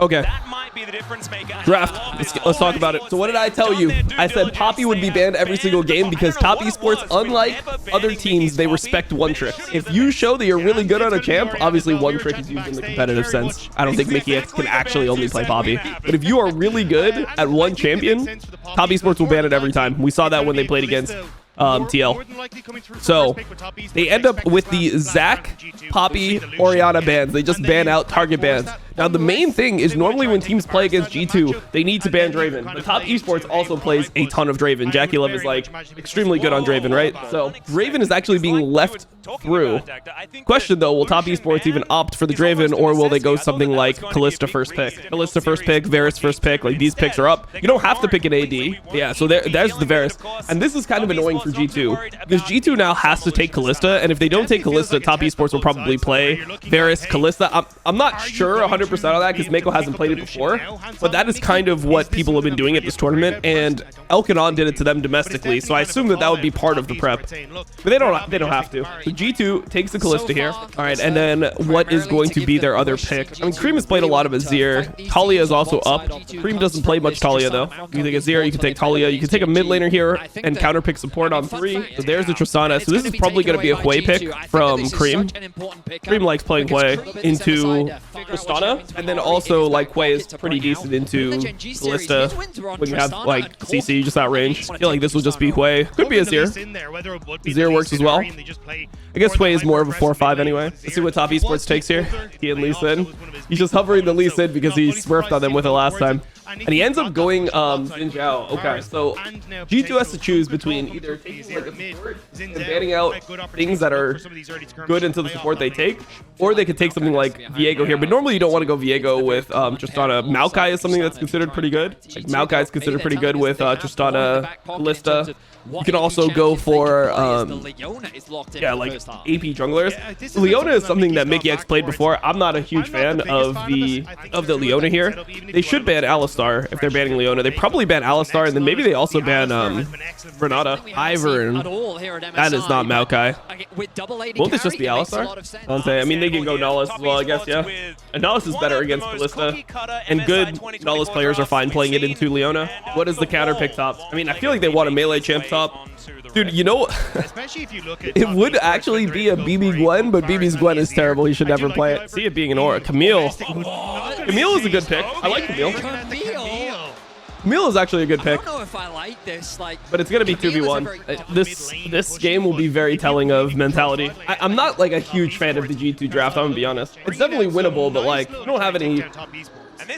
Okay. That might be the difference maker. Draft. Let's talk about it. So what did I tell you? I said Poppy would be banned every single game because Top Esports, unlike other teams, they respect one trick. If you show that you're really good on a champ, obviously one trick is used in the competitive sense. I don't think Mickey X can actually only play Poppy. But if you are really good at one champion, Top Esports will ban it every time. We saw that when they played against TL. So they end up with the Zac, Poppy, Orianna bans. They just ban out target bans. Now the main thing is normally when teams play against G2, they need to ban Draven. But Top Esports also plays a ton of Draven. JackeyLove is like extremely good on Draven, right? So Draven is actually being left through. Question though, will Top Esports even opt for the Draven, or will they go something like Kalista first pick? Kalista first pick, Varus first pick, like these picks are up. You don't have to pick an AD. Yeah, so there's the Varus. And this is kind of annoying for G2 because G2 now has to take Kalista, and if they don't take Kalista, Top Esports will probably play Varus, Kalista. I'm not sure 100% on that because Mako hasn't played it before, but that is kind of what people have been doing at this tournament, and Elkanon did it to them domestically, so I assume that would be part of the prep, but they don't have to. So G2 takes the Kalista here. All right, and then what is going to be their other pick? I mean, Cream has played a lot of Azir. Talia is also up. Cream doesn't play much Talia though. You can take Azir, you can take Talia, you can take a mid laner here and counter pick support on 3. So there's the Tristana. So this is probably going to be a Hwei pick from Cream. Cream likes playing Hwei into Tristana, and then also like Hwei is pretty decent into Kalista when you have like CC just out range. I feel like this will just be Hwei. Could be Azir. Azir works as well. I guess Hwei is more of a 4-5 anyway. Let's see what Top Esports takes here. He and Lee Sin. He's just hovering the Lee Sin because he smurfed on them with it last time. And he ends up going Xin Zhao. Okay, so G2 has to choose between either taking like a support and banning out things that are good into the support they take, or they could take something like Viego here. But normally you don't want to go Viego with Tristana. Maokai is something that's considered pretty good. Like Maokai is considered pretty good with Tristana, Kalista. You can also go for yeah, like AP junglers. Leona is something that Mickey X played before. I'm not a huge fan of the Leona here. They should ban Alistar if they're banning Leona. They probably ban Alistar, and then maybe they also ban Renata. Ivern. That is not Maokai. Won't this just be Alistar? I mean, they can go Nullis as well, I guess, yeah. And Nullis is better against Kalista, and good Nullis players are fine playing it into Leona. What is the counter pick top? I mean, I feel like they want a melee champ top. Dude, you know, it would actually be a BB Gwen, but BB's Gwen is terrible. He should never play it. See it being an aura. Camille. Camille is a good pick. I like Camille. Camille is actually a good pick. I don't know if I like this, but it's gonna be 2v1. This game will be very telling of mentality. I'm not like a huge fan of the G2 draft. I'm gonna be honest. It's definitely winnable, but like you don't have any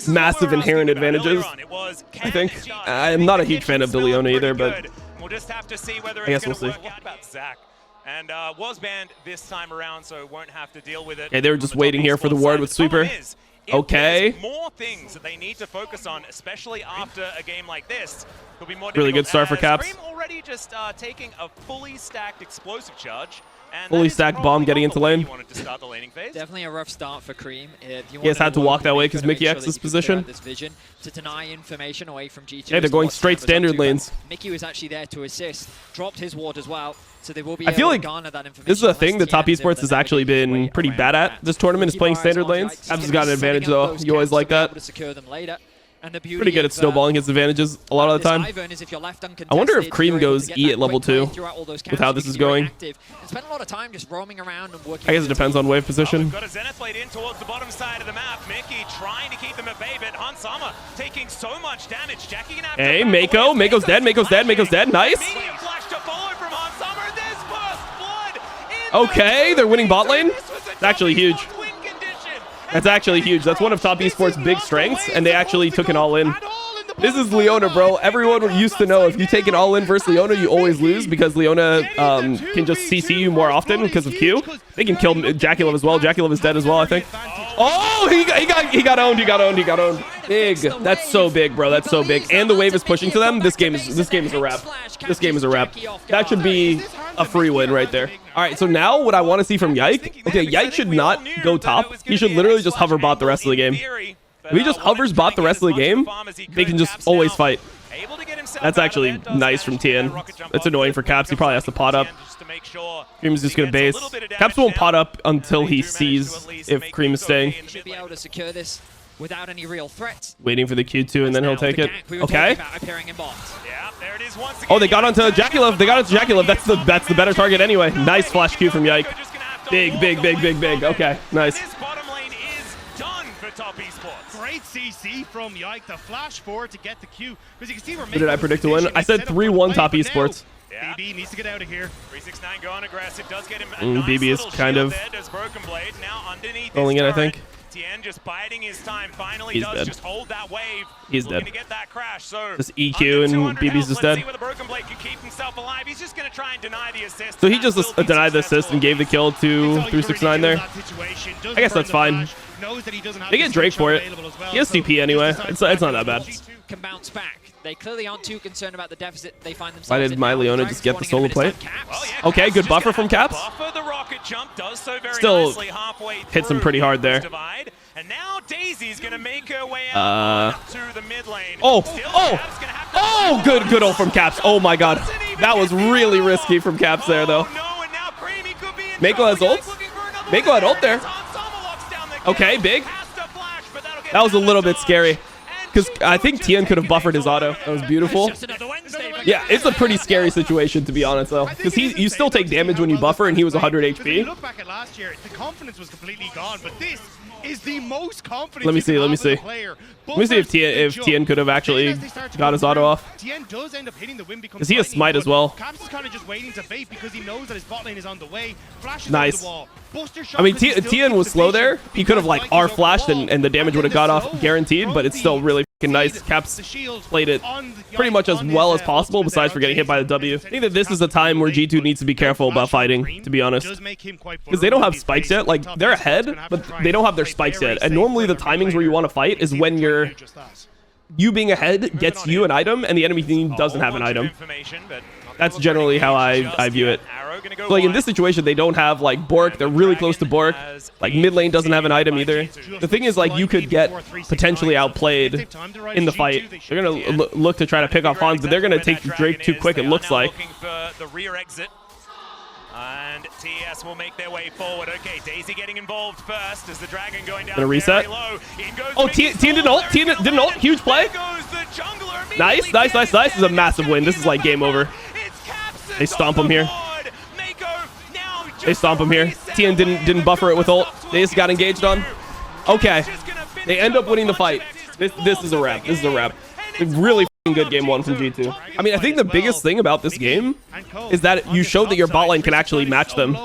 massive inherent advantages. I think I'm not a huge fan of the Leona either, but we'll just have to see whether I guess we'll see. What about Zac? And was banned this time around, so won't have to deal with it. Yeah, they were just waiting here for the ward with Sweeper. Okay. More things that they need to focus on, especially after a game like this. Could be more really good start for Caps. Cream already just taking a fully stacked explosive charge. Fully stacked bomb getting into lane. Definitely a rough start for Cream. He has had to walk that way because Mickey X's position. To deny information away from G2. Yeah, they're going straight standard lanes. Mickey was actually there to assist, dropped his ward as well, so they will be I feel like this is a thing that Top Esports has actually been pretty bad at. This tournament is playing standard lanes. Caps has got an advantage though. You always like that. Pretty good at snowballing his advantages a lot of the time. I wonder if Cream goes E at level 2 with how this is going. I guess it depends on wave position. Got a Zenith blade in towards the bottom side of the map. Mickey trying to keep them at bay, but Hansama taking so much damage. Jackie gonna have to hey, Mako. Mako's dead. Mako's dead. Mako's dead. Nice. Medium flash to follow from Hansama. This first blood. Okay, they're winning bot lane. It's actually huge. That's actually huge. That's one of Top Esports' big strengths, and they actually took an all-in. This is Leona, bro. Everyone used to know if you take an all-in versus Leona, you always lose because Leona can just CC you more often because of Q. They can kill JackeyLove as well. JackeyLove is dead as well, I think. Oh, he got owned. He got owned. Big. That's so big, bro. That's so big. And the wave is pushing to them. This game is a wrap. This game is a wrap. That should be a free win right there. All right, so now what I want to see from Yike. Okay, Yike should not go top. He should literally just hover bot the rest of the game. If he just hovers bot the rest of the game, they can just always fight. That's actually nice from TN. It's annoying for Caps. He probably has to pot up. Cream's just gonna base. Caps won't pot up until he sees if Cream is staying. Should be able to secure this. without any real threats. Waiting for the Q2 and then he'll take it. Okay. Appearing in bot. Yeah, there it is once again. Oh, they got onto Jaculov. They got onto Jaculov. That's the better target anyway. Nice flash Q from Yike. Big. Okay, nice. This bottom lane is done for top esports. Great CC from Yike. The flash forward to get the Q. Because you can see we're What did I predict to win? I said 3-1 top esports. Yeah. BB needs to get out of here. 369 going aggressive. Does get him a nice BB is little kind shield of there. Does Broken Blade now underneath rolling his in, I turret. think. TN just biding his time. Finally He's does dead. just hold that wave. He's Looking dead. to get that crash. So Just EQ and BB's just dead. Let's see whether Broken Blade can keep himself alive. He's just going to try and deny the assist. So he That just will be denied the assist and gave the kill to 369 there. I guess that's fine. They get Drake for it. He has CP anyway. It's not that bad. Can bounce back. They clearly aren't too concerned about the deficit they find themselves Why did in my now. Leona Dragon's just get the spawning in a solo minute. plate? Caps. Well, yeah, Okay, Caps good just buffer gonna from have to Caps. Buffer the rocket jump does so very Still nicely halfway hits him through pretty hard there. this divide. And now Daisy's going to make her way out to the mid lane. Oh, Still, oh, Caps gonna have to good ult from Caps. Oh my god. That was really risky from Caps there though. No, and now Creamy could be in Mako has trouble. ult? Yike's looking for another Mako had one. ult there. Hanzama locks down the kill. Okay, big. Has to flash, but that'll get That was a him out little of bit dodge. scary. And Because I Juju think just TN could have taking buffered it his all auto. over. That was beautiful. Just another Wednesday. Yeah, it's a pretty scary situation to be honest though. Because you still take damage when you buffer and he was 100 If you HP. look back at last year, the confidence was completely gone, but this is the most confident. Let me you see, can let me have as a see. player. Let me see if TN could have actually got his auto off. TN does end up hitting the win because Is he a smite as well? Caps is kind of just waiting to bait because he knows that his bot lane is on the way. Flashes Nice. over the wall. Buster shot I mean, because he still TN keeps was the slow vision there. He could have because like Yike is R over the flashed wall. and the damage would have then got the off slow guaranteed, from but it's still the really fucking nice. speed, Caps the shield played it on the pretty much as on his, well as possible ultimate besides there. for getting hit by the W. I think that this is a time where G2 needs to be careful about fighting, to be honest. Because they don't have spikes yet. Like, they're ahead, but they don't have their spikes yet. And normally the timings where you want to fight is when you being ahead gets you an item and the enemy team doesn't have an item. That's generally how I view it. So like in this situation, they don't have like Bork. They're really close to Bork. Like mid lane doesn't have an item either. The thing is like you could get potentially outplayed in the fight. They're gonna look to try to pick off Hans, but they're gonna take Drake too quick. It looks like. Looking for the rear exit. And TES will make their way forward. Okay, Daisy getting involved first as the Dragon going down Gonna reset. very low. In goes Oh, Mickey's TN didn't ult. TN didn't ult. Huge play. There goes the jungler immediately. Nice, nice, nice, nice. This is a massive win. This is like game over. It's Capsons They stomp on him the here. board. Mako now just They stomp him here. reset TN didn't buffer it with ult. They just got engaged on. Okay. Just gonna finish They end up winning the a bunch fight. of This extra is a wrap. This is a wrap. And it's Really f***ing good game one from G2. I mean, I think the biggest thing about this game is that you showed that your bot lane can actually match them.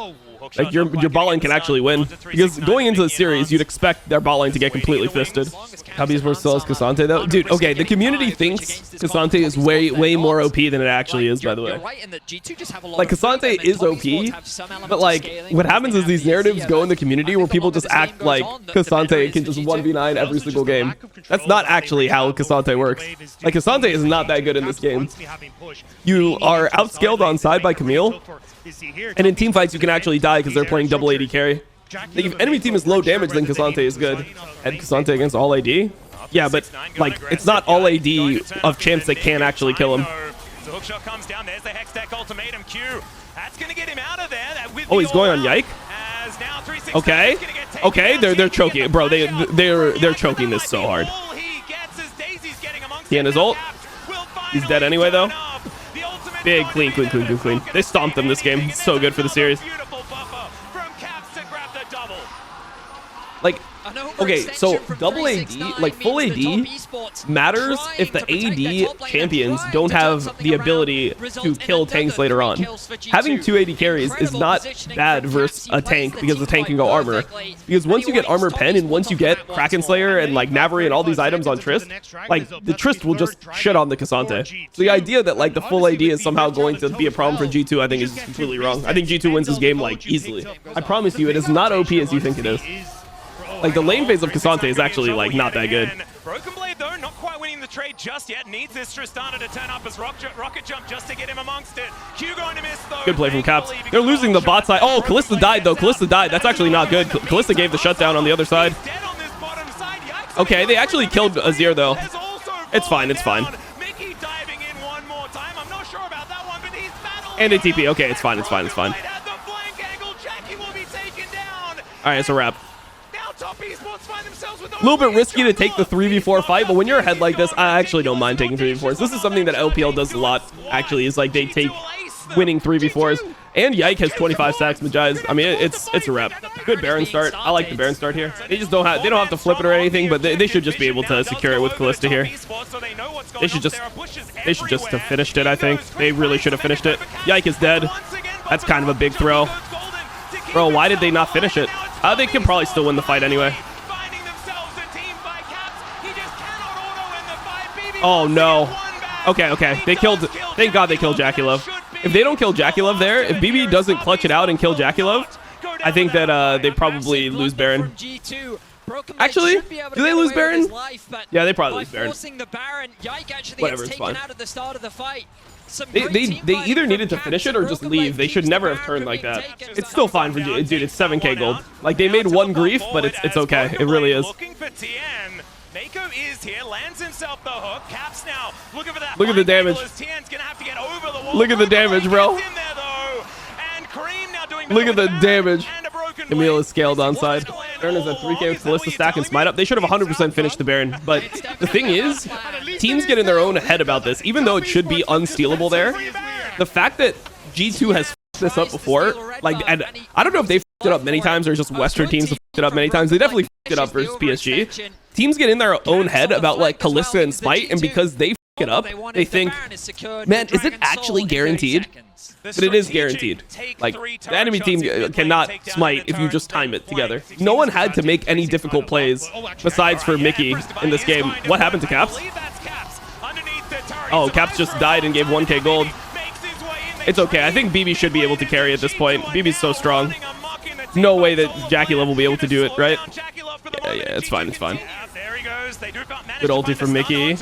Like your bot lane can actually win. Because going into the series, you'd expect their bot lane to get completely fisted. Hubby's versus still has Cassante though. Dude, okay, the community thinks Cassante is way more OP than it actually is, by the way. Like Cassante is OP, but like what happens is these narratives go in the community where people just act like Cassante can just 1v9 every single game. That's not actually how Cassante works. Like Cassante is not that good in this game. You are outscaled on side by Camille, and in team fights you can actually die because they're playing double AD carry. Like if enemy team is low damage, then Cassante is good. And Cassante against all AD? Yeah, but like it's not all AD of champs that can actually kill him. The hookshot comes down. There's the Hextech ultimatum Q. That's gonna get him out of there. Oh, he's going on Yike. Okay. Okay, they're choking, bro. They're choking this so hard. He and his ult. He's dead anyway though. Big clean. They stomped them this game. So good for the series. Like, okay, so double AD, like full AD matters if the AD champions don't have the ability to kill tanks later on. Having 2 AD carries is not bad versus a tank because the tank can go armor. Because once you get armor pen and once you get Kraken Slayer and like Navari and all these items on Trist, like the Trist will just shit on the Cassante. So the idea that like the full AD is somehow going to be a problem for G2 I think is completely wrong. I think G2 wins this game like easily. I promise you it is not OP as you think it is. Like the lane phase of Cassante is actually like not that good. Broken Blade though, not quite winning the trade just yet. Needs this Tristana to turn up as rocket jump just to get him amongst it. Q going to miss though. Good play from Caps. They're losing the bot side. Oh, Kalista died though. Kalista died. That's actually not good. Kalista gave the shutdown on the other side. Okay, they actually killed Azir though. It's fine. It's fine. Mickey diving in one more time. I'm not sure about that one, but he's battling. And a TP. Okay, it's fine. It's fine. It's fine. All right, it's a wrap. Top esports find themselves A little bit risky to take the 3v4 fight, but when you're ahead like this, I actually don't mind taking 3v4s. This is something that LPL does a lot, actually, is like they take winning 3v4s. And Yike has 25 stacks, Majai's. I mean, it's a rep. Good Baron start. I like the Baron start here. They just don't have to flip it or anything, but they should just be able to secure it with Kalista here. They should just have finished it, I think. They really should have finished it. Yike is dead. That's kind of a big throw. Bro, why did they not finish it? They can probably still win the fight anyway. Oh, no. Okay. They killed... Thank God they killed JackieLove. If they don't kill JackieLove there, if BB doesn't clutch it out and kill JackieLove, I think that they probably lose Baron. Actually, do they lose Baron? Yeah, they probably lose Baron. Whatever, it's fine. They either needed to finish it or just leave. They should never have turned like that. It's still fine for dude. It's 7k gold. Like, they made one grief, but it's okay. It really is. Mako is here, lands himself the hook. Caps now looking for that. Look at the damage. Tien's gonna have to get over the wall. Look at the damage, bro. Look at the damage. Emil is scaled on side. Baron is at 3k with Kalista stack and smite up. They should have 100% finished the Baron. But the thing is, teams get in their own head about this. Even though it should be unstealable there, the fact that G2 has f***ed this up before, like, and I don't know if they f***ed it up many times or just Western teams have f***ed it up many times. They definitely f***ed it up versus PSG. Teams get in their own head about like Kalista and Smite, and because they f it up, they think, man, is it actually guaranteed? But it is guaranteed. Like, the enemy team cannot Smite if you just time it together. No one had to make any difficult plays besides for Mickey in this game. What happened to Caps? Oh, Caps just died and gave 1k gold. It's okay. I think BB should be able to carry at this point. BB's so strong. No way that JackieLove will be able to do it, right? Yeah, it's fine. Good ulti from Mickey.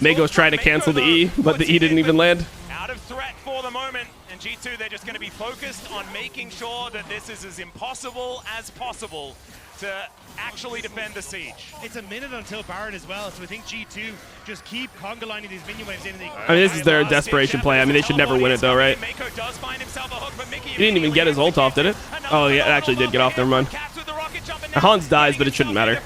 Mago's trying to cancel the E, but the E didn't even land. Out of threat for the moment, and G2, they're just going to be focused on making sure that this is as impossible as possible to actually defend the siege. It's a minute until Baron as well, so I think G2 just keep conga lining these minion waves in. I mean, this is their desperation play. I mean, they should never win it though, right? He didn't even get his ult off, did it? Oh, yeah, it actually did get off. Never mind. Hans dies, but it shouldn't matter.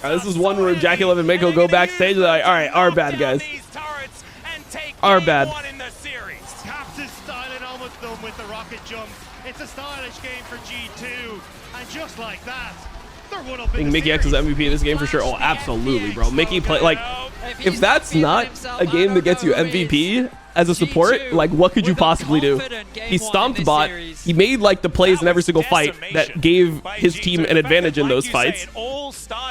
This is one where JackieLove and Mako go backstage. They're like, all right, our bad, guys. Our bad. Caps is styling almost done with the rocket jump. It's a stylish game for G2, and just like that, they're one up. I think Mickey X is MVP in this game for sure. Oh, absolutely, bro. Mickey play like, if that's not a game that gets you MVP as a support, like, what could you possibly do? He stomped bot. He made like the plays in every single fight that gave his team an advantage in those fights.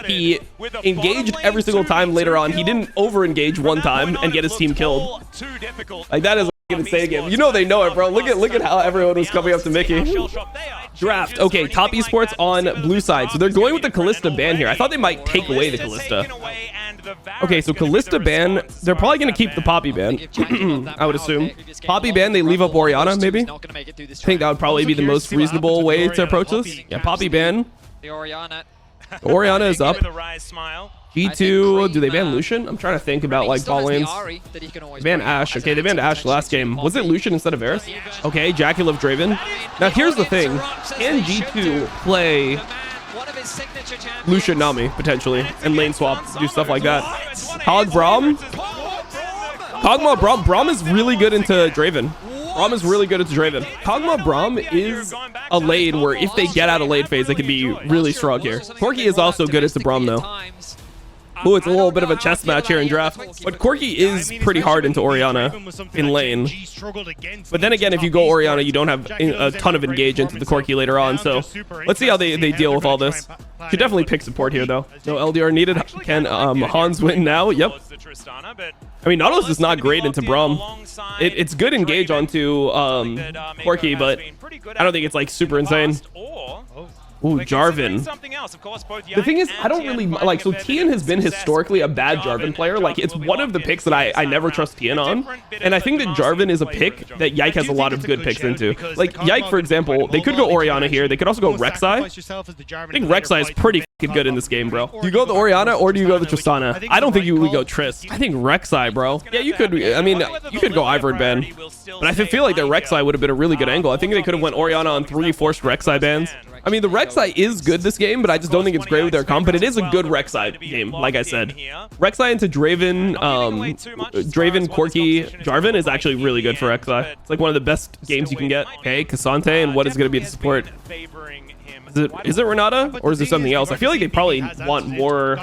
He engaged every single time later on. He didn't over-engage one time and get his team killed. Like, that is an insane game. You know they know it, bro. Look at how everyone was coming up to Mickey. Draft. Okay, top esports on blue side. So they're going with the Kalista ban here. I thought they might take away the Kalista. Okay, so Kalista ban. They're probably going to keep the Poppy ban. I would assume. Poppy ban, they leave up Orianna, maybe? I think that would probably be the most reasonable way to approach this. Yeah, Poppy ban. Orianna is up. G2, do they ban Lucian? I'm trying to think about like ball lanes. Ban Ashe. Okay, they banned Ashe last game. Was it Lucian instead of Varus? Okay, JackieLove Draven. Now here's the thing. Can G2 play Lucian Nami potentially and lane swap, do stuff like that? Hog Braum? Kog'Maw Braum. Braum is really good into Draven. Braum is really good into Draven. Kog'Maw Braum is a lane where if they get out of lane phase, they can be really strong here. Corki is also good into Braum though. Ooh, it's a little bit of a chess match here in draft. But Corki is pretty hard into Orianna in lane. But then again, if you go Orianna, you don't have a ton of engage into the Corki later on. So let's see how they deal with all this. Should definitely pick support here, though. No LDR needed. Can Hans win now? Yep. I mean, Nautilus is not great into Braum. It's good engage onto Corki, but I don't think it's like super insane. Ooh, We're considering Jarvan. something else. Of course, both The thing Yike is, I don't and really Tien like. So find a fair Tien bit has of been success historically a bad Jarvan Jarvan player. Like, it's will be one of the locked picks in that this I time never round. trust Tien A on. different bit And of I think the that Damascene Jarvan is a flavor pick of the that Jarvan. Yike has a lot of good picks into. Like, Yike, for example, they could go Orianna here. They could also go Rek'Sai. I think Rek'Sai is pretty good in this game, bro. Do you go the Orianna or do you go the Tristana? I don't think you would go Trist. I think Rek'Sai, bro. Yeah, you could. I mean, you could go Ivern ban. But I feel like their Rek'Sai would have been a really good angle. I think they could have went Orianna on 3 forced Rek'Sai bans. I mean, the Rek'Sai is good this game, but I just don't think it's great with their comp. But it is a good Rek'Sai game, like I said. Rek'Sai into Draven, Draven, Corki, Jarvan is actually really good for Rek'Sai. It's like one of the best games you can get. Okay, Cassante, and what is going to be the support? Is it Renata or is there something else? I feel like they probably want more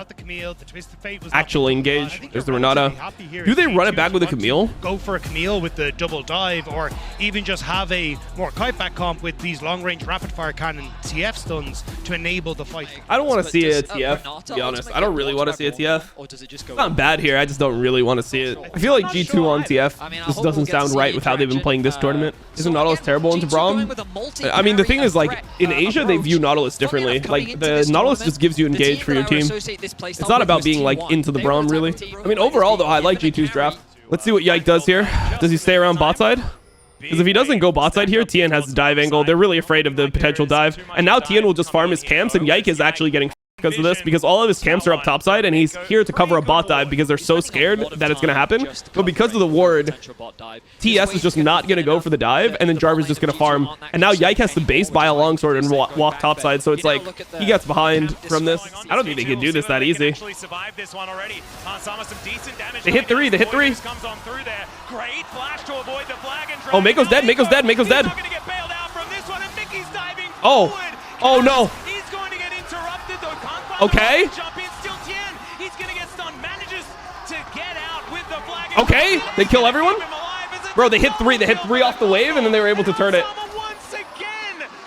actual engage. There's the Renata. Do they run it back with a Camille? Go for a Camille with the double dive, or even just have a more kite back comp with these long range rapid fire cannon TF stuns to enable the fight. I don't want to see a TF, to be honest. I don't really want to see a TF. It's not bad here. I just don't really want to see it. I feel like G2 on TF just doesn't sound right with how they've been playing this tournament. Isn't Nautilus terrible into Braum? I mean, the thing is, like, in Asia, they view Nautilus differently. Like, the Nautilus just gives you engage for your team. It's not about being, like, into the Braum, really. I mean, overall, though, I like G2's draft. Let's see what Yike does here. Does he stay around bot side? Because if he doesn't go bot side here, Tien has the dive angle. They're really afraid of the potential dive. And now Tien will just farm his camps, and Yike is actually getting because of this, because all of his camps are up top side, and he's here to cover a bot dive because they're so scared that it's going to happen. But because of the ward, TS is just not going to go for the dive, and then Jarvan's just going to farm. And now Yike has to base buy a longsword and walk top side, so it's like he gets behind from this. I don't think they can do this that easy. They hit 3, they hit 3. Oh, Mako's dead, Mako's dead, Mako's dead. Oh no. Okay. Okay, they kill everyone. Bro, they hit 3. They hit 3 off the wave, and then they were able to turn it.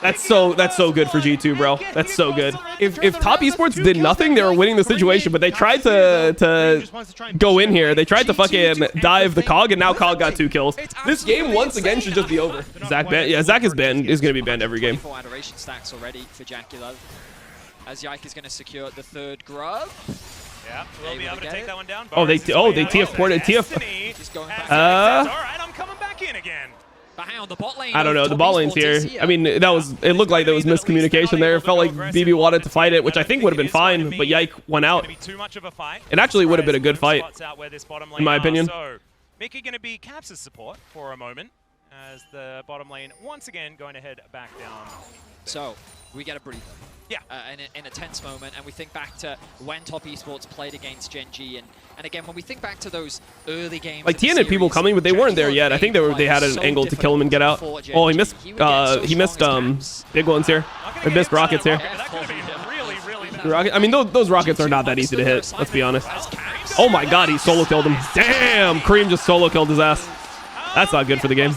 That's so good for G2, bro. That's so good. If Top Esports did nothing, they were winning the situation, but they tried to go in here. They tried to fucking dive the Cog, and now Cog got 2 kills. This game once again should just be over. Zach ban, yeah, Zach is banned. Is going to be banned every game. As Yike is going to secure the 3rd grub. Yeah, we'll be able to take that one down. Oh, they TF ported. TF. Alright, I'm coming back in again. On the bot lane, I don't know. The bot lane's here. I mean, it looked like there was miscommunication there. It felt like BB wanted to fight it, which I think would have been fine, but Yike went out. It actually would have been a good fight, in my opinion. So, Mickey going to be Caps' support for a moment, as the bottom lane once again going to head back down. So, we get a breather. Yeah. In a tense moment, and we think back to when Top Esports played against Gen G, and again, when we think back to those early games. Like, Tien had people coming, but they weren't there yet. I think they had an angle to kill him and get out. Oh, he missed big ones here. He missed rockets here. I mean, those rockets are not that easy to hit, let's be honest. Oh my god, he solo killed him. Damn, Cream just solo killed his ass. That's not good for the game.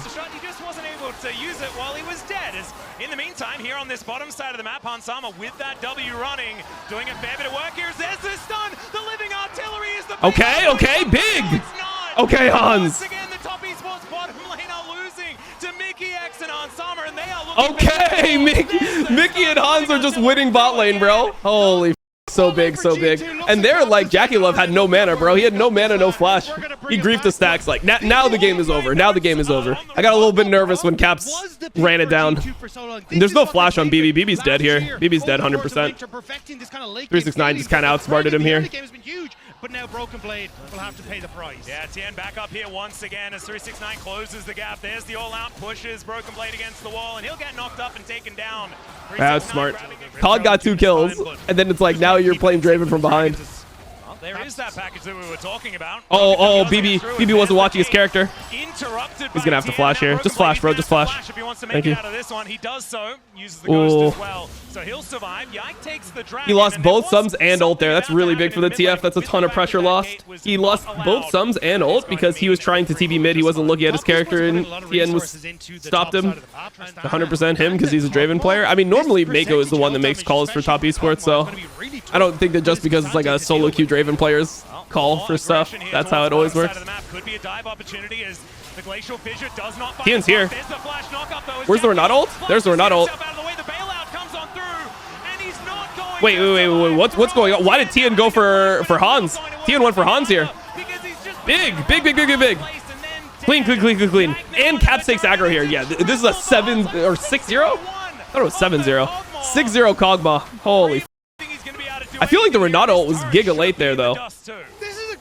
Here on this bottom side of the map, Hansama with that W running, doing a fair bit of work here. There's the stun. The living artillery is the okay, big. Okay, Hans. Once again, the Top Esports bottom lane are losing to Mickey X and Hansama, and they are looking. Okay, Mickey and Hans are just winning bot lane, bro. Holy. So big. And they're like, Jackie Love had no mana, bro. He had no mana, no flash. He griefed the stacks. Like, now the game is over. Now the game is over. I got a little bit nervous when Caps ran it down. And there's no flash on BB. BB's dead here. BB's dead 100%. 369 just kind of outsmarted him here. But now Broken Blade will have to pay the price. Yeah, Tien back up here once again as 369 closes the gap. There's the all-out pushes Broken Blade against the wall, and he'll get knocked up and taken down. That's smart. Cog got 2 kills, and then it's like, now you're playing Draven from behind. Well, there is that package that we were talking about. Oh, BB wasn't watching his character. He's gonna have to flash here. Just flash, bro. Just flash. If he wants to make it out of this one, he does so. Uses the ghost as well. So he'll survive. Yike takes the dragon. He lost both sums and ult there. That's really big for the TF. That's a ton of pressure lost. He lost both sums and ult because he was trying to TP mid. He wasn't looking at his character, and Tien stopped him. 100% him because he's a Draven player. I mean, normally Mako is the one that makes calls for Top Esports, so I don't think that just because it's like a solo queue Draven player's call for stuff, that's how it always works. Tien's here. Where's the Renata ult? There's the Renata ult. Wait. What's going on? Why did Tien go for Hans? Tien went for Hans here. Big. Clean. And kha'zix aggro here. Yeah, this is a 7 or 6-0? I thought it was 7-0. 6-0 Kog'Maw. Holy f. I feel like the Renato ult was giga late there, though.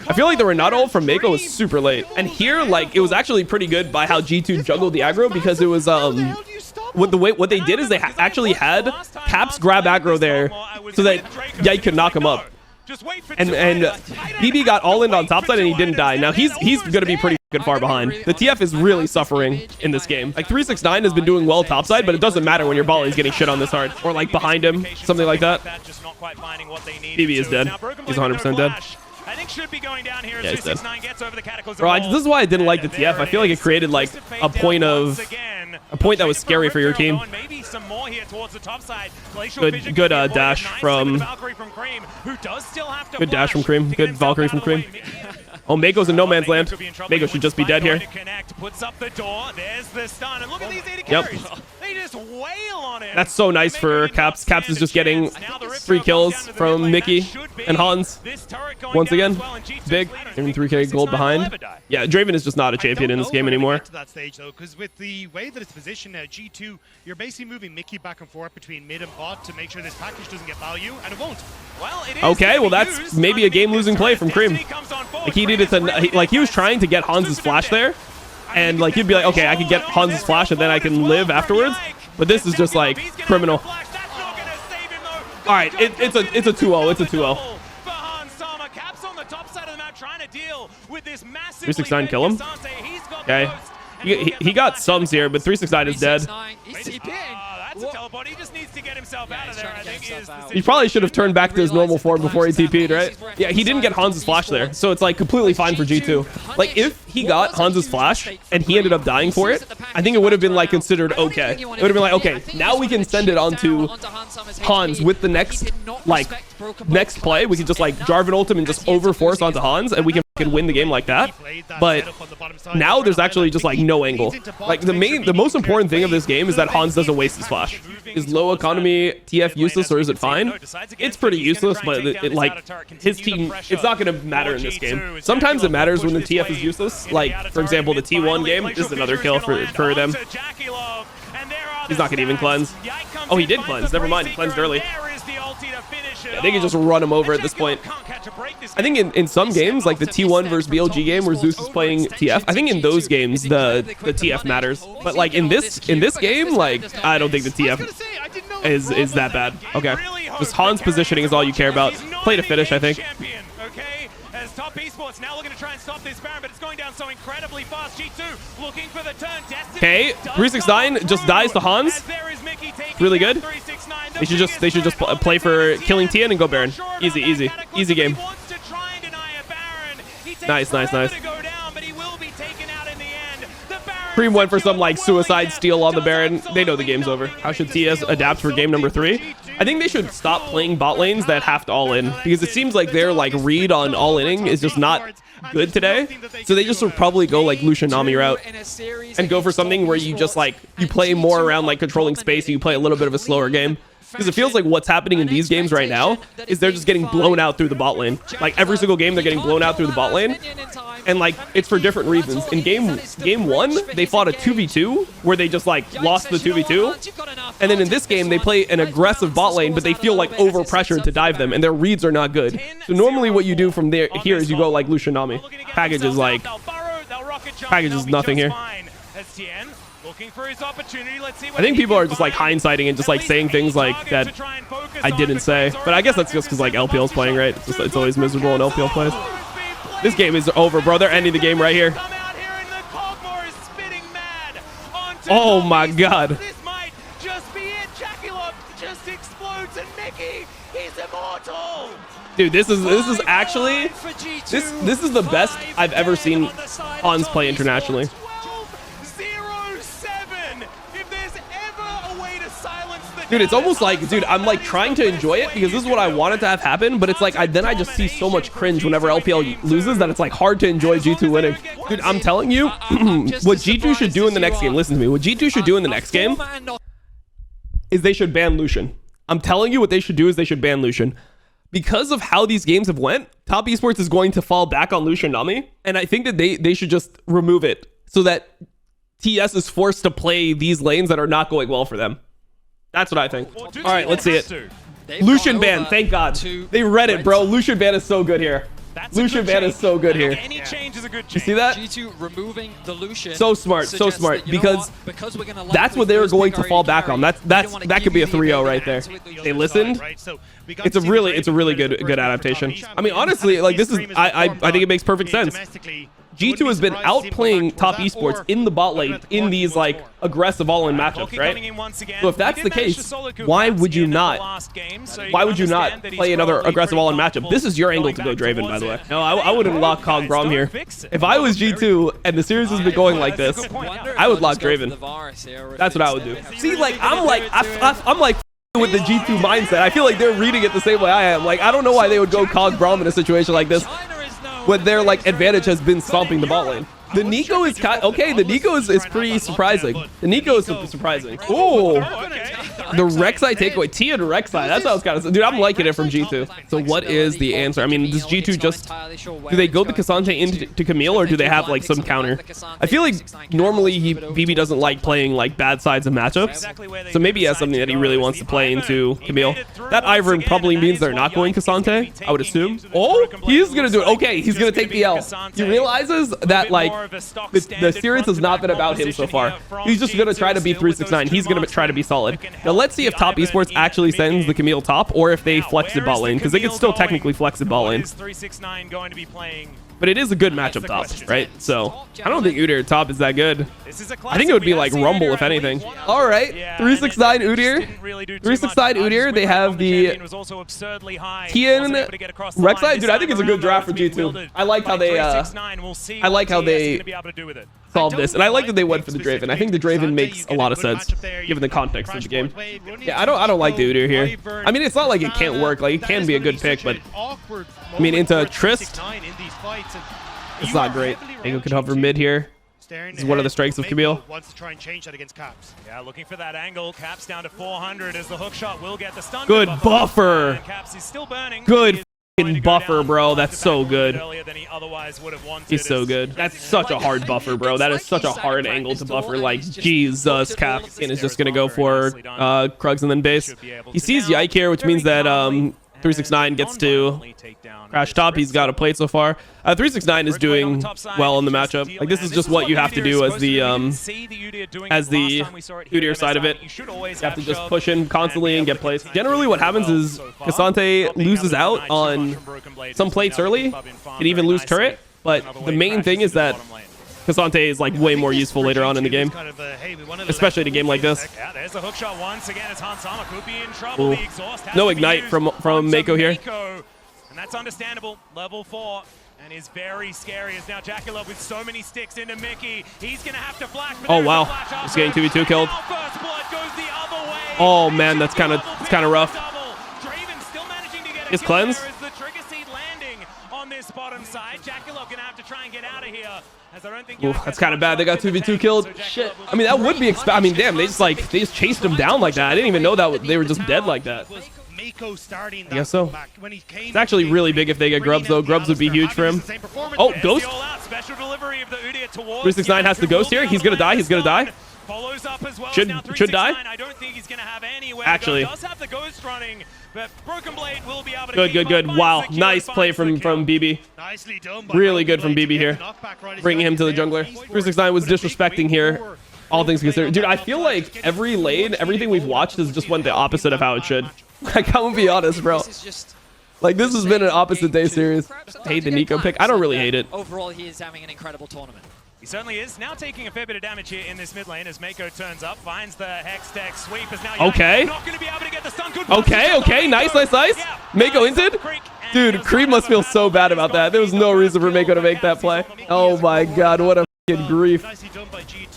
I feel like the Renato ult from Mako was super late. And here, like, it was actually pretty good by how G2 juggled the aggro, because it was, what they did is they actually had Caps grab aggro there so that Yike could knock him up. And BB got all in on topside and he didn't die. Now he's gonna be pretty good far behind. The TF is really suffering in this game. Like 369 has been doing well topside, but it doesn't matter when your ball is getting shit on this hard, or like behind him, something like that. BB is dead. He's 100% dead. I think should be going down here as 369 gets over the Cataclysm. Bro, this is why I didn't like the TF. I feel like it created like a point that was scary for your team. Good dash from Cream. Good Valkyrie from Cream. Oh, Mako's in no man's land. Mako should just be dead here. Yep. That's so nice for Caps. Caps is just getting free kills from Mickey and Hans. Once again, big. Even 3k gold behind. Yeah, Draven is just not a champion in this game anymore. To that stage though, because with the way that it's positioned now, G2, you're basically moving Mickey back and forth between mid and bot to make sure this package doesn't get value, and it won't. Okay, well that's maybe a game-losing play from Cream. Like he needed to, like he was trying to get Hans's flash there, and like he'd be like, okay, I can get Hans's flash and then I can live afterwards. But this is just like criminal. All right, it's a 2-0. It's a 2-0. 369 kill him. Okay. He got sums here, but 369 is dead. That's a teleport. He just needs to get himself out of there. I think he probably should have turned back to his normal form before he TP'd, right? Yeah, he didn't get Hans's flash there, so it's like completely fine for G2. Like if he got Hans's flash and he ended up dying for it, I think it would have been like considered okay. It would have been like, okay, now we can send it onto Hans with the next play. We can just like Jarvan ult him and just overforce onto Hans, and we can win the game like that. But now there's actually just like no angle. Like the most important thing of this game is that Hans doesn't waste his flash. Is low economy TF useless or is it fine? It's pretty useless, but like his team, it's not going to matter in this game. Sometimes it matters when the TF is useless. Like for example, the T1 game. This is another kill for them. He's not going to even cleanse. Oh, he did cleanse. Never mind. He cleansed early. Yeah, they can just run him over at this point. I think in some games, like the T1 versus BLG game where Zeus is playing TF, I think in those games the TF matters. But like in this game, like I don't think the TF is that bad. Okay, just Hans positioning is all you care about. Play to finish, I think. As top esports now looking to try and stop this Baron, but it's going down so incredibly fast. G2 looking for the turn. Okay, 369 just dies to Hans. Really good. They should just play for killing Tien and go Baron. Easy game. Nice. Cream went for some like suicide steal on the Baron. They know the game's over. How should TS adapt for game number 3? I think they should stop playing bot lanes that have to all in, because it seems like their like read on all inning is just not good today. So they just would probably go like Lucian Nami route and go for something where you just like you play more around like controlling space and you play a little bit of a slower game. Because it feels like what's happening in these games right now is they're just getting blown out through the bot lane. Like every single game they're getting blown out through the bot lane. And like it's for different reasons. In game 1, they fought a 2v2 where they just like lost the 2v2. And then in this game they play an aggressive bot lane, but they feel like over pressured to dive them and their reads are not good. So normally what you do from here is you go like Lucian Nami. Package is nothing here. I think people are just like hindsighting and just like saying things like that I didn't say, but I guess that's just because like LPL's playing, right? It's always miserable when LPL plays. This game is over, bro. They're ending the game right here. Oh my god. This might just be it. Jackie just explodes and Mickey, he's immortal. Dude, this is actually this is the best I've ever seen Hans play internationally. Dude, it's almost like, dude, I'm like trying to enjoy it because this is what I wanted to have happen, but it's like then I just see so much cringe whenever LPL loses that it's like hard to enjoy G2 winning. Dude, I'm telling you, what G2 should do in the next game, listen to me, what G2 should do in the next game is they should ban Lucian. I'm telling you what they should do is they should ban Lucian. Because of how these games have went, Top Esports is going to fall back on Lucian Nami. And I think that they should just remove it so that TS is forced to play these lanes that are not going well for them. That's what I think. All right, let's see it. Lucian ban, thank God. They read it, bro. Lucian ban is so good here. Lucian ban is so good here. Any change is a good change. You see that? G2 removing the Lucian. So smart, so smart. Because that's what they were going to fall back on. That could be a 3-0 right there. They listened. It's a really good adaptation. I mean, honestly, like this is I think it makes perfect sense. G2 has been outplaying Top Esports in the bot lane in these like aggressive all-in matchups, right? So if that's the case, why would you not? Why would you not play another aggressive all-in matchup? This is your angle to go Draven, by the way. No, I wouldn't lock kha'zix here. If I was G2 and the series has been going like this, I would lock Draven. That's what I would do. See, like I'm like with the G2 mindset. I feel like they're reading it the same way I am. Like I don't know why they would go kha'zix in a situation like this, when their like advantage has been stomping the bot lane. The Nico is okay. The Nico is pretty surprising. The Nico is surprising. Oh, the Rek'Sai takeaway. Tia to Rek'Sai. That sounds kind of. Dude, I'm liking it from G2. So what is the answer? I mean, does G2 just do they go the K'Sante into Camille or do they have like some counter? I feel like normally BB doesn't like playing like bad sides of matchups. So maybe he has something that he really wants to play into Camille. That Ivern probably means they're not going K'Sante, I would assume. Oh, he's gonna do it. Okay, he's gonna take the L. He realizes that like the series has not been about him so far. He's just going to try to be 369. He's going to try to be solid. Now let's see if Top Esports actually sends the Camille top or if they flex the bot lane, because they could still technically flex the bot lane. But it is a good matchup top, right? So I don't think Udyr top is that good. I think it would be like Rumble if anything. All right, 369 Udyr. 369 Udyr. They have the Tian Rek'Sai. Dude, I think it's a good draft for G2. I like how they solved this, and I like that they went for the Draven. I think the Draven makes a lot of sense given the context of the game. Yeah, I don't like the Udyr here. I mean, it's not like it can't work. Like it can be a good pick, but I mean, into Trist, it's not great. Mango could hover mid here. This is one of the strengths of Camille. Wants to try and change that against Caps. Yeah, looking for that angle. Caps down to 400 as the hook shot will get the stun. Good buffer. Caps is still burning. Good buffer, bro. That's so good. He's so good. That's such a hard buffer, bro. That is such a hard angle to buffer. Like, Jesus, Caps is just going to go for Krugs and then base. He sees Yike here, which means that 369 gets to crash top. He's got a plate so far. 369 is doing well in the matchup. Like this is just what you have to do as the Udyr side of it. You have to just push in constantly and get plates. Generally what happens is K'Sante loses out on some plates early and even lose turret, but the main thing is that K'Sante is like way more useful later on in the game, especially in a game like this. Yeah, there's the hook shot once again as Hansama could be in trouble. The exhaust no ignite from Mako here. And that's understandable. Level 4 and is very scary as now Jackalove with so many sticks into Mickey. He's gonna have to flash. Oh wow, he's getting 2v2 killed. Oh man, that's kind of rough. Is cleanse? On this bottom side, Jackalove gonna have to try and get out of here. Ooh, that's kind of bad. They got 2v2 killed. Shit. I mean, that would be I mean, damn, they just chased him down like that. I didn't even know that they were just dead like that. I guess so. It's actually really big if they get Grubs, though. Grubs would be huge for him. Oh, Ghost. 369 has the Ghost here. He's gonna die. He's gonna die. Follows up as well. Should die. I don't think he's gonna have anywhere. Actually, does have the Ghost running, but Broken Blade will be able to good. Wow, nice play from BB. Really good from BB here, bringing him to the jungler. 369 was disrespecting here, all things considered. Dude, I feel like every lane, everything we've watched has just went the opposite of how it should. Like, I'm gonna be honest, bro. Like, this has been an opposite day series. I hate the Nico pick. I don't really hate it. Overall, he is having an incredible tournament. He certainly is. Now taking a fair bit of damage here in this mid lane as Mako turns up, finds the Hex Tech sweep. Is now okay. Not going to be able to get the stun. Okay. Nice. Yeah. Mako hinted. Dude, Creep must feel so bad about that. There was no reason for Mako to make that play. Oh my God, what a f***ing grief.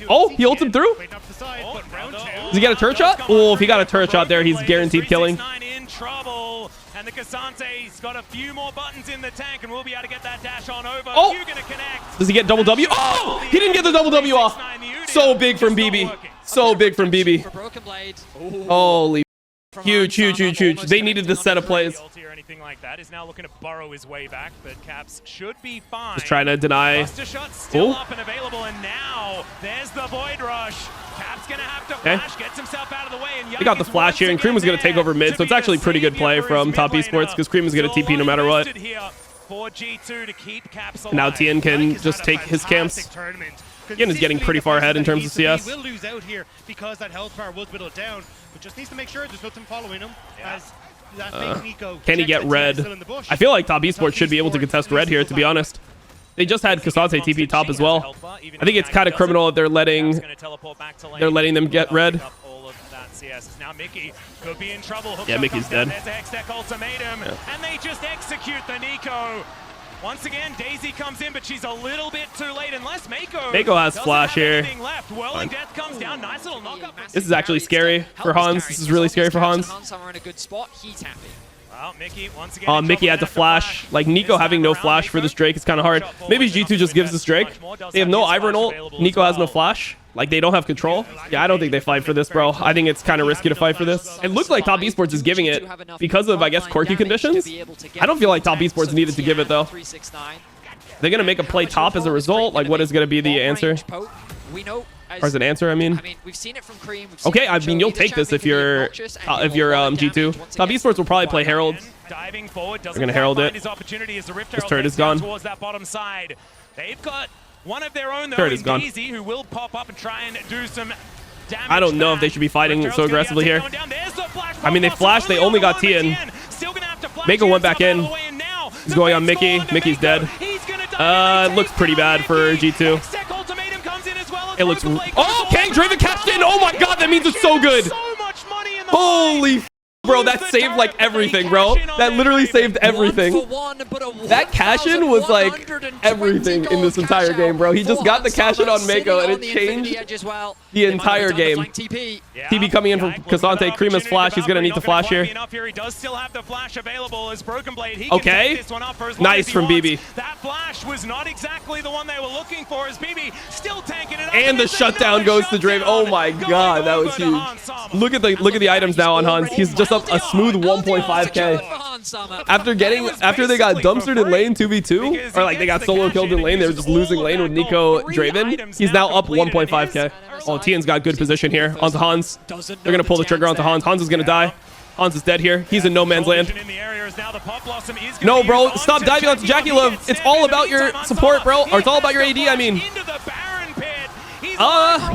Oh, he ulted through. Does he get a turret shot? Oh, if he got a turret shot there, he's guaranteed killing. In trouble. And the K'Sante's got a few more buttons in the tank and we'll be able to get that dash on over. Oh! Gonna connect. Does he get double W? Oh! He didn't get the double W off. So big from BB. So big from BB. Holy Huge, huge, huge, huge. They needed this set of plays. Or anything like that. Is now looking to burrow his way back, but Caps should be fine. Just trying to deny. Buster shot still up and available, and now there's the Void Rush. Caps gonna have to flash, gets himself out of the way, and he got the flash here, and Cream was gonna take over mid, so it's actually pretty good play from Top Esports because Cream is gonna TP no matter what. For G2 to keep Caps alive. Now Tien can just take his camps. Tien is getting pretty far ahead in terms of CS. He will lose out here because that health bar was whittled down, but just needs to make sure there's nothing following him. As that Nico can he get red? I feel like Top Esports should be able to contest red here, to be honest. They just had kha'zix TP top as well. I think it's kind of criminal that they're letting them get red. Now Mickey could be in trouble. Yeah, Mickey's dead. There's a Hextech ultimatum, and they just execute the Nico. Once again, Daisy comes in, but she's a little bit too late unless Mako has flash here. Whirling Death comes down. Nice little knock up. This is actually scary for Hans. This is really scary for Hans. Are in a good spot. He's happy. Well, Mickey, once again, Mickey had to flash. Like, Nico having no flash for this Drake is kind of hard. Maybe G2 just gives this Drake. They have no Ivern ult. Nico has no flash. Like, they don't have control. Yeah, I don't think they fight for this, bro. I think it's kind of risky to fight for this. It looks like Top Esports is giving it because of, I guess, quirky conditions. I don't feel like Top Esports needed to give it, though. They're going to make a play top as a result. Like, what is going to be the answer? Or is it answer, I mean? We've seen it from Cream. Okay, I mean, you'll take this if you're G2. Top Esports will probably play Herald. Diving forward, they're going to Herald it. This turret is gone. Towards that bottom side. They've got one of their own, though, turret is gone. Daisy, who will pop up and try and do some damage. I don't know if they should be fighting so aggressively here. I mean, they flashed. They only got Tien. Mako went back in. He's going on Mickey. Mickey's dead. It looks pretty bad for G2. It looks... Oh, okay, Draven cashed in. Oh my god, that means it's so good. Holy f, bro, that saved like everything, bro. That literally saved everything. That cash-in was like everything in this entire game, bro. He just got the cash-in on Mako and it changed the entire game. TB coming in from kha'zix. Cream has flash. He's going to need the flash here. Okay. Nice from BB. That flash was not exactly the one they were looking for as BB still tanking it up. And the shutdown goes to Draven. Oh my god, that was huge. Look at the items now on Hans. He's just up a smooth 1.5k. After they got dumpstered in lane 2v2, or like they got solo killed in lane, they were just losing lane with Nico Draven. He's now up 1.5k. Oh, Tien's got good position here onto Hans. They're going to pull the trigger onto Hans. Hans is going to die. Hans is dead here. He's in no man's land. No, bro. Stop diving onto Jackie Love. It's all about your support, bro. Or it's all about your AD, I mean.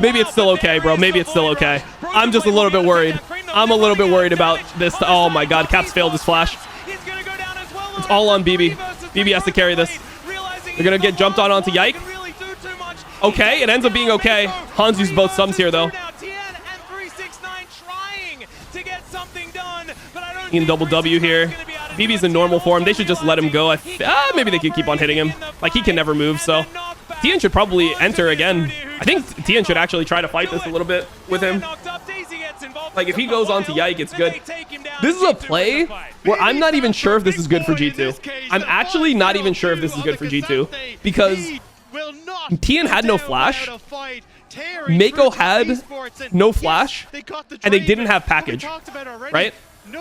Maybe it's still okay, bro. Maybe it's still okay. I'm just a little bit worried. I'm a little bit worried about this. Oh my god, Caps failed his flash. It's all on BB. BB has to carry this. They're going to get jumped on onto Yike. Okay, it ends up being okay. Hans used both sums here, though. In double W here. BB's in normal form. They should just let him go. Maybe they could keep on hitting him. Like, he can never move, so... Tien should probably enter again. I think Tien should actually try to fight this a little bit with him. Like, if he goes on to Yike, it's good. This is a play where I'm not even sure if this is good for G2. I'm actually not even sure if this is good for G2. Because Tien had no flash. Mako had no flash. And they didn't have package. Right?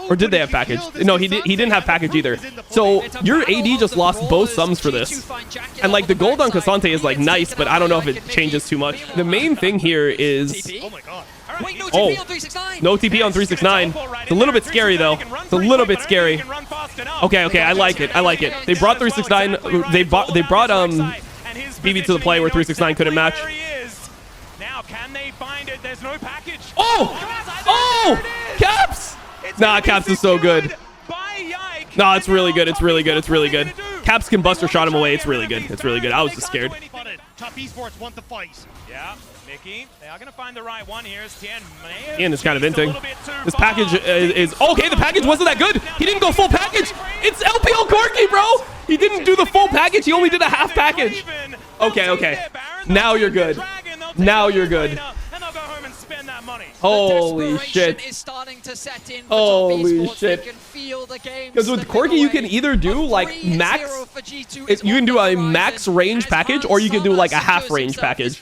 Or did they have package? No, he didn't have package either. So your AD just lost both sums for this. And like the gold on kha'zix is like nice, but I don't know if it changes too much. The main thing here is... Oh, no TP on 369. It's a little bit scary though. It's a little bit scary. Okay, I like it. I like it. They brought 369. They brought BB to the play where 369 couldn't match. Now can they find it? There's no package. Oh, Caps! Nah, Caps is so good. Nah, it's really good. It's really good. It's really good. Caps can Buster shot him away. It's really good. It's really good. I was just scared. Top Esports want the fight. Yeah, Mickey. They are going to find the right one here. Tien is kind of inting. This package is... Okay, the package wasn't that good. He didn't go full package. It's LPL Corky, bro. He didn't do the full package. He only did a half package. Okay. Now you're good. Now you're good. Holy shit. Holy shit. Because with Corky, you can either do like max... You can do a max range package, or you can do like a half range package.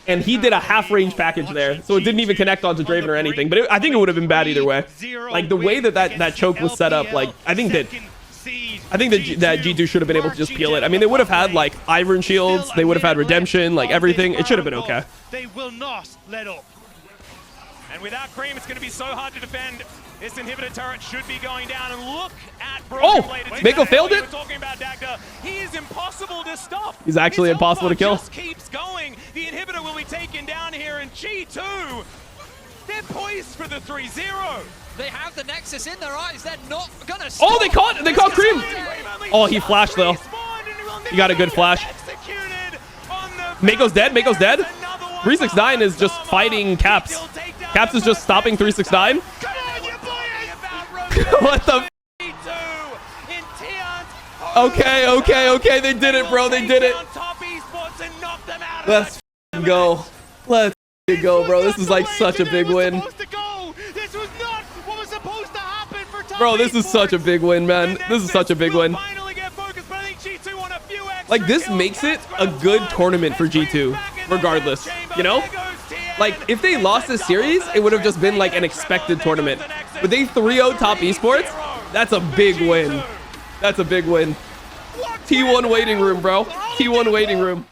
and he did a half-range package there, so it didn't even connect onto Draven or anything. But I think it would have been bad either way. Like the way that choke was set up, like I think that G2 should have been able to just peel it. I mean, they would have had like Iron Shields, they would have had Redemption, like everything. It should have been okay. They will not let up. And without Cream, it's going to be so hard to defend. This inhibitor turret should be going down, and look at Broken Blade. Mako failed it. We're talking about Dagda. He is impossible to stop. He's actually impossible to kill. Just keeps going. The inhibitor will be taken down here, and G2, they're poised for the 3-0. They have the Nexus in their eyes. They're not gonna stop. Oh, they caught Cream. Oh, he flashed though. He got a good flash. Mako's dead. 369 is just fighting Caps. Caps is just stopping 369. What the? Okay. They did it, bro. They did it. Let's go. Let's go, bro. This is like such a big win. Bro, this is such a big win, man. This is such a big win. Like, this makes it a good tournament for G2, regardless, you know? Like, if they lost this series, it would have just been like an expected tournament. But they 3-0 top esports, that's a big win. That's a big win. T1 waiting room, bro. T1 waiting room.